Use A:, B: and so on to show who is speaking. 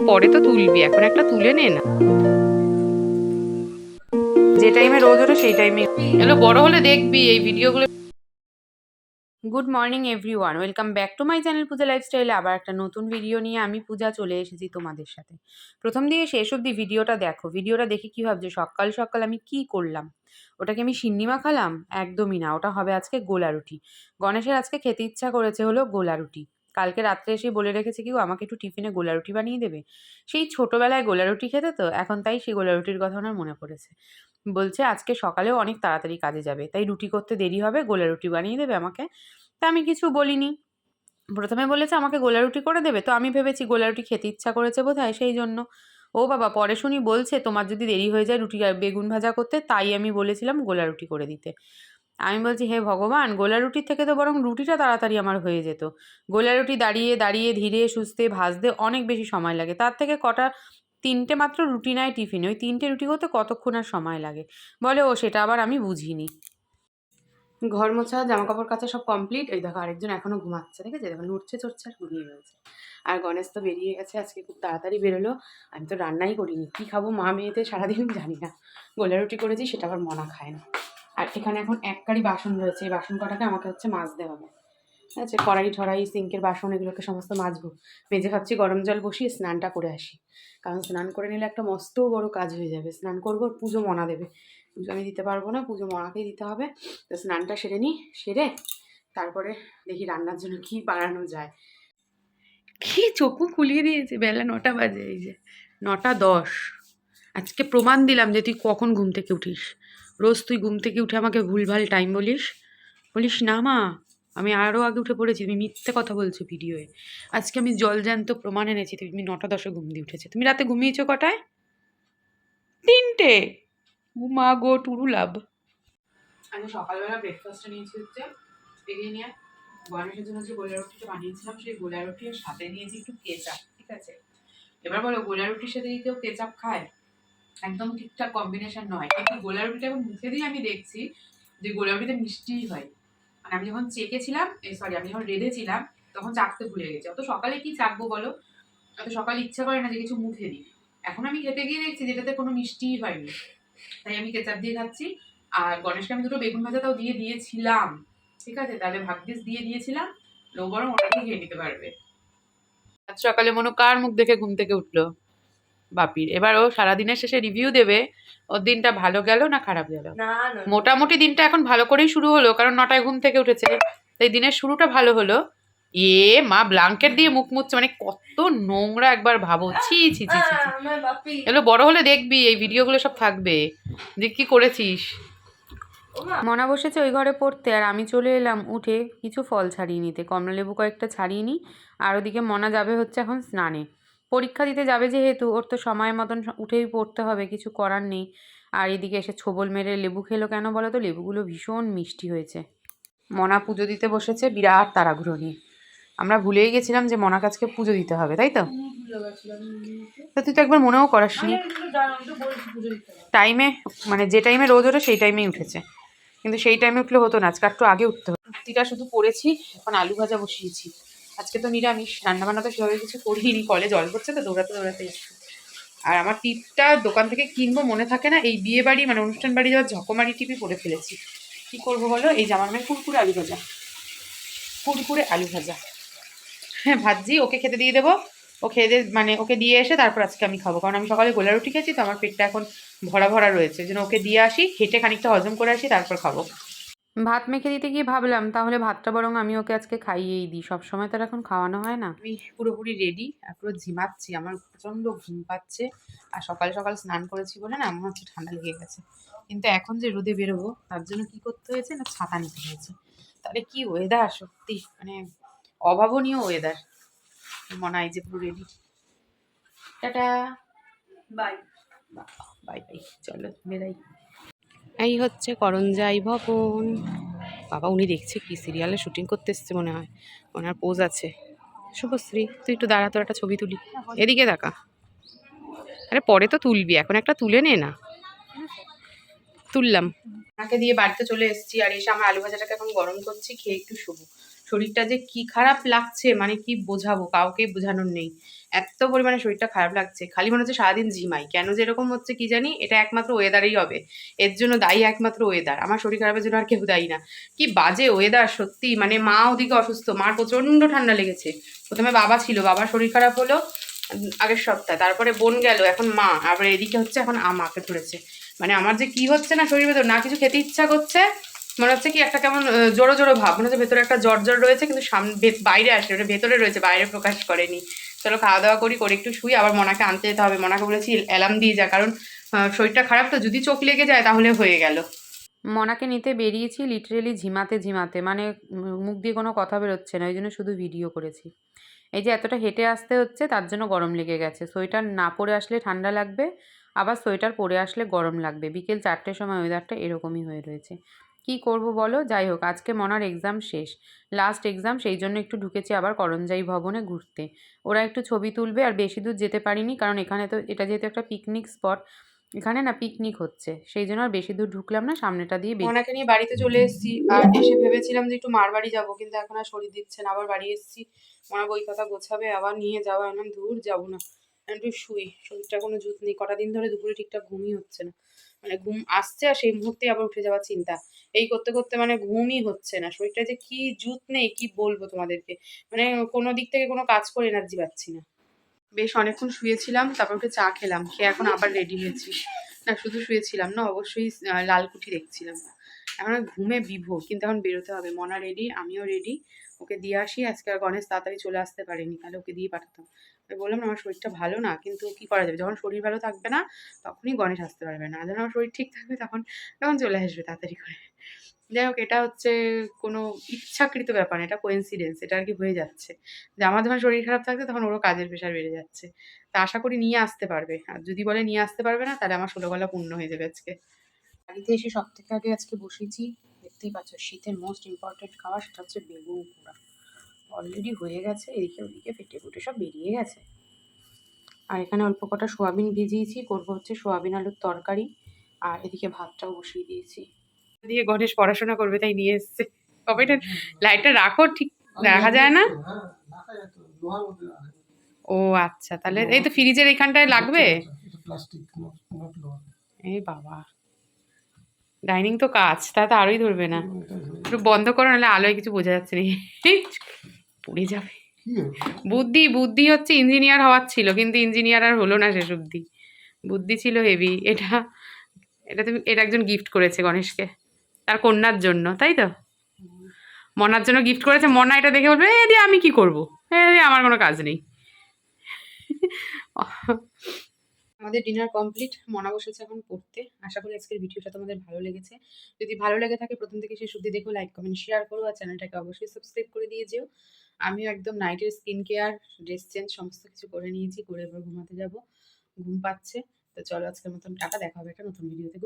A: পরে তো তুলবি, এখন একটা তুলে নে না। যে টাইমে রোজ ওঠে সেই টাইমে এগুলো বড় হলে দেখবি এই ভিডিওগুলো। Good morning everyone, welcome back to my channel Puja লাইফস্টাইলে। আবার একটা নতুন ভিডিও নিয়ে আমি পূজা চলে এসেছি তোমাদের সাথে। প্রথম দিয়ে শেষ অবধি ভিডিওটা দেখো। ভিডিওটা দেখে কী ভাবছো সকাল সকাল আমি কি করলাম? ওটাকে আমি সিন্নি মাখালাম? একদমই না, ওটা হবে আজকে গোলা রুটি। গণেশের আজকে খেতে ইচ্ছা করেছে হলো গোলা রুটি। কালকে রাত্রে এসে বলে রেখেছে কি আমাকে একটু টিফিনে গোলা রুটি বানিয়ে দেবে। সেই ছোটোবেলায় গোলা রুটি খেতে তো এখন তাই সেই গোলা রুটির কথা ওনার মনে পড়েছে। বলছে আজকে সকালেও অনেক তাড়াতাড়ি কাজে যাবে, তাই রুটি করতে দেরি হবে, গোলা রুটি বানিয়ে দেবে আমাকে। তা আমি কিছু বলিনি। প্রথমে বলেছে আমাকে গোলা রুটি করে দেবে, তো আমি ভেবেছি গোলা রুটি খেতে ইচ্ছা করেছে বোধহয় সেই জন্য। ও বাবা, পরে শুনি বলছে তোমার যদি দেরি হয়ে যায় রুটি আর বেগুন ভাজা করতে, তাই আমি বলেছিলাম গোলা রুটি করে দিতে। আমি বলছি হে ভগবান, গোলা রুটির থেকে তো বরং রুটিটা তাড়াতাড়ি আমার হয়ে যেত। গোলা রুটি দাঁড়িয়ে দাঁড়িয়ে ধীরে সুস্থে ভাজতে অনেক বেশি সময় লাগে, তার থেকে কটা তিনটে মাত্র রুটি নেয় টিফিনে, ওই তিনটে রুটি করতে কতক্ষণ আর সময় লাগে বলে ও, সেটা আবার আমি বুঝিনি। ঘর মোছা জামা কাপড় কাচা সব কমপ্লিট। এই দেখো আরেকজন এখনো ঘুমাচ্ছে, ঠিক আছে, দেখো নড়ছে চড়ছে আর ঘুমিয়ে গেছে। আর গণেশ তো বেরিয়ে গেছে, আজকে খুব তাড়াতাড়ি বেরোলো। আমি তো রান্নাই করিনি, কি খাবো মা মেয়েতে সারাদিন জানি না। গোলা রুটি করেছি, সেটা আবার মনা খায় না। আর এখানে এখন এক কারি বাসন রয়েছে, এই বাসন কটাকে আমাকে হচ্ছে মাজতে হবে। ঠিক আছে, কড়াই ঠড়াই সিঙ্কের বাসন এগুলোকে সমস্ত মাজবো। মেজে ভাবছি গরম জল বসিয়ে স্নানটা করে আসি, কারণ স্নান করে নিলে একটা মস্ত বড় কাজ হয়ে যাবে। স্নান করবো, পুজো মনা দেবে। পুজো আমি দিতে পারবো না, পুজো মনাকেই দিতে হবে। তো স্নানটা সেরে নিই, সেরে তারপরে দেখি রান্নার জন্য কি বানানো যায়। কি চোখও খুলিয়ে দিয়েছে, বেলা 9টা বাজে, এই যে 9টা 10। আজকে প্রমাণ দিলাম যে তুই কখন ঘুম থেকে উঠিস। রোজ তুই ঘুম থেকে উঠে আমাকে ভুলভাল টাইম বলিস। বলিস না মা, আমি আরও আগে উঠে পড়েছি, তুমি মিথ্যে কথা বলছো ভিডিওয়ে। আজকে আমি জলজ্যান্ত প্রমাণ এনেছি তুমি 9টা 10 ঘুম দিয়ে উঠেছে। তুমি রাতে ঘুমিয়েছো কটায়? 3টে। মা গো টুরু লাভ। আমি সকালবেলা ব্রেকফাস্টটা নিয়েছি হচ্ছে এগিয়ে নিয়ে গণেশের জন্য যে গোলা রুটিটা বানিয়েছিলাম, সেই গোলা রুটির সাথে নিয়েছি একটু কেচাপ, ঠিক আছে। এবার বলো গোলা রুটির সাথে কেউ কেচাপ খায়? একদম ঠিকঠাক কম্বিনেশন নয়। কিন্তু গোলা রুটিটা এখন মুখে দিয়ে আমি দেখছি যে গোলা রুটিতে মিষ্টিই হয়। মানে আমি যখন চেকেছিলাম, আমি যখন রেঁধেছিলাম তখন চাকতে ভুলে গেছি। অত সকালে কি চাকবো বলো? অত সকালে ইচ্ছা করে না যে কিছু মুখে দিই। এখন আমি খেতে গিয়ে দেখছি যেটাতে কোনো মিষ্টিই হয়নি, তাই আমি কেচাপ দিয়ে খাচ্ছি। আর গণেশকে আমি দুটো বেগুন ভাজাটাও দিয়ে দিয়েছিলাম, ঠিক আছে, তাহলে ভাগ্যিস দিয়ে দিয়েছিলাম। ও বরং ওটাকে খেয়ে নিতে পারবে। আজ সকালে মনে কার মুখ দেখে ঘুম থেকে উঠলো? বাপির। এবার ও সারাদিনের শেষে রিভিউ দেবে ওর দিনটা ভালো গেল না খারাপ গেল। মোটামুটি দিনটা এখন ভালো করেই শুরু হলো, কারণ 9টায় ঘুম থেকে উঠেছে, তাই দিনের শুরুটা ভালো হলো। মা ব্ল্যাঙ্কেট দিয়ে মুখ মুছছে, মানে কত নোংরা একবার ভাবো। ছি ছি ছি ছি। এগুলো বড় হলে দেখবি এই ভিডিওগুলো সব থাকবে। দেখ কি করেছিস। মনা বসেছে ওই ঘরে পড়তে, আর আমি চলে এলাম উঠে কিছু ফল ছাড়িয়ে নিতে, কমলালেবু কয়েকটা ছাড়িয়ে নিই। আর ওদিকে মনা যাবে হচ্ছে এখন স্নানে। পরীক্ষা দিতে যাবে যেহেতু ওর তো সময় মতন উঠেই পড়তে হবে, কিছু করার নেই। আর এদিকে এসে ছোবল মেরে লেবু খেলো কেন বলো তো? লেবুগুলো ভীষণ মিষ্টি হয়েছে। মনা পুজো দিতে বসেছে বিরাট তাড়াহুড়ো নিয়ে। আমরা ভুলেই গেছিলাম যে মনা কাছকে পুজো দিতে হবে, তাই তো? তা তুই তো একবার মনেও করাসনি টাইমে, মানে যে টাইমে রোজ ওঠে সেই টাইমেই উঠেছে, কিন্তু সেই টাইমে উঠলে হতো না, আজকে একটু আগে উঠতে হতো। রুটিটা শুধু করেছি, এখন আলু ভাজা বসিয়েছি। আজকে তো নিরামিষ, রান্নাবান্না তো সেভাবে কিছু করিনি, কলে জল পড়ছে তো দৌড়াতে দৌড়াতে এসছি। আর আমার টিপটা দোকান থেকে কিনবো মনে থাকে না, এই বিয়ে বাড়ি মানে অনুষ্ঠান বাড়ি যাওয়ার ঝকমারি টিপই পরে ফেলেছি। কি করবো বলো? এই যে আমার মেয়ে কুরকুরে আলু ভাজা, কুরকুরে আলু ভাজা, হ্যাঁ ভাজি, ওকে খেতে দিয়ে দেবো। ও খেয়ে দিয়ে মানে ওকে দিয়ে এসে তারপর আজকে আমি খাবো, কারণ আমি সকালে গোলা রুটি খেয়েছি তো আমার পেটটা এখন ভরা ভরা রয়েছে, যেন ওকে দিয়ে আসি, হেঁটে খানিকটা হজম করে আসি, তারপর খাবো। ভাত মেখে দিতে গিয়ে ভাবলাম তাহলে ভাতটা বরং আমি ওকে আজকে খাইয়েই দিই, সবসময় তো এখন খাওয়ানো হয় না। আমি পুরোপুরি রেডি আর পুরো ঝিমাচ্ছি, আমার প্রচণ্ড ঘুম পাচ্ছে। আর সকাল সকাল স্নান করেছি বলে না আমার হচ্ছে ঠান্ডা লেগে গেছে। কিন্তু এখন যে রোদে বেরোবো তার জন্য কি করতে হয়েছে না, ছাতা নিতে হয়েছে। তাহলে কি ওয়েদার, সত্যি মানে অভাবনীয় ওয়েদার। মনে হয় যে পুরো ready. Tata, bye bye bye, চলো বেরাই। এই হচ্ছে করঞ্জাই ভবন। বাবা উনি দেখছে কি সিরিয়ালে শুটিং করতে এসছে মনে হয়, ওনার পোজ আছে। শুভশ্রী তুই একটু দাঁড়া, তোর একটা ছবি তুলি, এদিকে দেখা। আরে পরে তো তুলবি, এখন একটা তুলে নে না। তুললাম। ওনাকে দিয়ে বাড়িতে চলে এসেছি, আর এসে আমার আলু ভাজাটাকে এখন গরম করছি, খেয়ে একটু শুবো। শরীরটা যে কি খারাপ লাগছে মানে কি বোঝাবো, কাউকেই বোঝানোর নেই। এত পরিমাণে শরীরটা খারাপ লাগছে, খালি মনে হচ্ছে সারাদিন ঝিমাই। কেন যে এরকম হচ্ছে কি জানি, এটা একমাত্র ওয়েদারেই হবে। এর জন্য দায়ী একমাত্র ওয়েদার, আমার শরীর খারাপের জন্য আর কেউ দায়ী না। কি বাজে ওয়েদার সত্যি, মানে মা ওদিকে অসুস্থ, মার প্রচণ্ড ঠান্ডা লেগেছে। প্রথমে বাবা ছিল, বাবার শরীর খারাপ হলো আগের সপ্তাহে, তারপরে বোন গেল, এখন মা, আবার এদিকে হচ্ছে এখন আমাকে ধরেছে। মানে আমার যে কি হচ্ছে না শরীরের ভেতর, না কিছু খেতে ইচ্ছা করছে, মনে হচ্ছে কি একটা কেমন জোড়ো জোড়ো ভাব, মনে হচ্ছে ভেতরে একটা জ্বর জ্বর রয়েছে, কিন্তু সামনে বাইরে আসে, ওটা ভেতরে রয়েছে, বাইরে প্রকাশ করেনি। চলো খাওয়া দাওয়া করি, করে একটু শুই, আবার মনাকে আনতে যেতে হবে। মনাকে বলেছি অ্যালার্ম দিয়ে যা, কারণ শরীরটা খারাপ তো, যদি চোখ লেগে যায় তাহলে হয়ে গেল। মনাকে নিতে বেরিয়েছি লিটারেলি ঝিমাতে ঝিমাতে, মানে মুখ দিয়ে কোনো কথা বেরোচ্ছে না, ওই জন্য শুধু ভিডিও করেছি। এই যে এতটা হেঁটে আসতে হচ্ছে, তার জন্য গরম লেগে গেছে। সোয়েটার না পরে আসলে ঠান্ডা লাগবে, আবার সোয়েটার পরে আসলে গরম লাগবে। বিকেল 4টের সময় ওয়েদারটা এরকমই হয়ে রয়েছে। কি করব বলো? যাই হোক, আজকে মনার এক্সাম শেষ, লাস্ট এক্সাম, সেই জন্য একটু ঢুকেছি আবার করঞ্জাই ভবনে ঘুরতে। ওরা একটু ছবি তুলবে, আর বেশি দূর যেতে পারিনি, কারণ এখানে তো, এটা যেহেতু একটা পিকনিক স্পট, এখানে না পিকনিক হচ্ছে, সেই জন্য আর বেশি দূর ঢুকলাম না, সামনেটা দিয়ে ওনাকে নিয়ে বাড়িতে চলে এসেছি। আর এসে ভেবেছিলাম যে একটু মার বাড়ি যাবো, কিন্তু এখন আর শরীর দিচ্ছে না। আবার বাড়ি এসেছি, মনে বই কথা গোছাবে, আবার নিয়ে যাওয়া, এমন দূর যাবো না, একটু শুই। শরীরটা কোনো জুত নেই, কটা দিন ধরে দুপুরে ঠিকঠাক ঘুমই হচ্ছে না, মানে ঘুম আসছে আর সেই মুহূর্তে আবার উঠে যাওয়ার চিন্তা। এই করতে করতে মানে ঘুমই হচ্ছে না, শরীরটা যে কি জুত নেই কি বলবো তোমাদেরকে, মানে কোনো দিক থেকে কোনো কাজ করে এনার্জি পাচ্ছি না। বেশ অনেকক্ষণ শুয়েছিলাম, তারপর উঠে চা খেলাম, খেয়ে এখন আবার রেডি হয়েছি। না শুধু শুয়েছিলাম না, অবশ্যই লালকুঠি দেখছিলাম। এখন আর ঘুমে বিভোর, কিন্তু এখন বেরোতে হবে। মনা রেডি, আমিও রেডি, ওকে দিয়ে আসি। আজকে আর গণেশ তাড়াতাড়ি চলে আসতে পারেনি, তাহলে ওকে দিয়ে পাঠাতাম। আমি বললাম না, আমার শরীরটা ভালো না, কিন্তু কি করা যাবে, যখন শরীর ভালো থাকবে না তখনই গণেশ আসতে পারবে না, যখন আমার শরীর ঠিক থাকবে তখন তখন চলে আসবে তাড়াতাড়ি করে। যাই হোক, এটা হচ্ছে কোনো ইচ্ছাকৃত ব্যাপার না, এটা কোইন্সিডেন্স, এটা আর কি হয়ে যাচ্ছে যে আমার যখন শরীর খারাপ থাকছে তখন ওরও কাজের প্রেশার বেড়ে যাচ্ছে। তা আশা করি নিয়ে আসতে পারবে, আর যদি বলে নিয়ে আসতে পারবে না, তাহলে আমার 16 গলা পূর্ণ হয়ে যাবে আজকে। বাড়িতে এসে সব থেকে আগে আজকে বসেছি, দেখতেই পাচ্ছ শীতের মোস্ট ইম্পর্টেন্ট খাবার, সেটা হচ্ছে বেগুন পোড়া। অলরেডি হয়ে গেছে, এদিকে ওদিকে ফেটে ফুটে সব বেরিয়ে গেছে। আর এখানে অল্প কটা সোয়াবিন ভিজিয়েছি, করবো হচ্ছে সোয়াবিন আলুর তরকারি। আর এদিকে ভাতটাও বসিয়ে দিয়েছি। দিয়ে গণেশ পড়াশোনা করবে তাই নিয়ে এসছে। কবেটা লাইটটা রাখো, ঠিক দেখা যায় না। ও আচ্ছা, তাহলে এই তো ফ্রিজের এইখানটায় লাগবে। এই বাবা, ডাইনিং তো কাজ, তা তো আরোই ধরবে না। একটু বন্ধ করো, নাহলে আলোয় কিছু বোঝা যাচ্ছে না, পড়ে যাবে। বুদ্ধি বুদ্ধি হচ্ছে ইঞ্জিনিয়ার হওয়ার ছিল, কিন্তু ইঞ্জিনিয়ার আর হলো না শেষ অব্দি। বুদ্ধি ছিল হেভি। এটা এটা তুমি, এটা একজন গিফট করেছে গণেশকে, তার কন্যার জন্য, তাই তো? মনার জন্য গিফট করেছে। মনা এটা দেখে বলবে, এ দিয়ে আমি কি করবো, এ দিয়ে আমার কোনো কাজ নেই। আমাদের ডিনার কমপ্লিট, মনা বসেছে এখন পড়তে। আশা করি আজকের ভিডিওটা তোমাদের ভালো লেগেছে। যদি ভালো লেগে থাকে প্রথম থেকে শেষ অবধি দেখো, লাইক কমেন্ট শেয়ার করো, আর চ্যানেলটাকে অবশ্যই সাবস্ক্রাইব করে দিয়ে যেও। আমিও একদম নাইটের স্কিন কেয়ার, ড্রেস চেঞ্জ সমস্ত কিছু করে নিয়েছি, করে এবার ঘুমাতে যাব, ঘুম পাচ্ছে। তো চলো আজকের মতন টাটা, দেখা হবে একটা নতুন ভিডিওতে।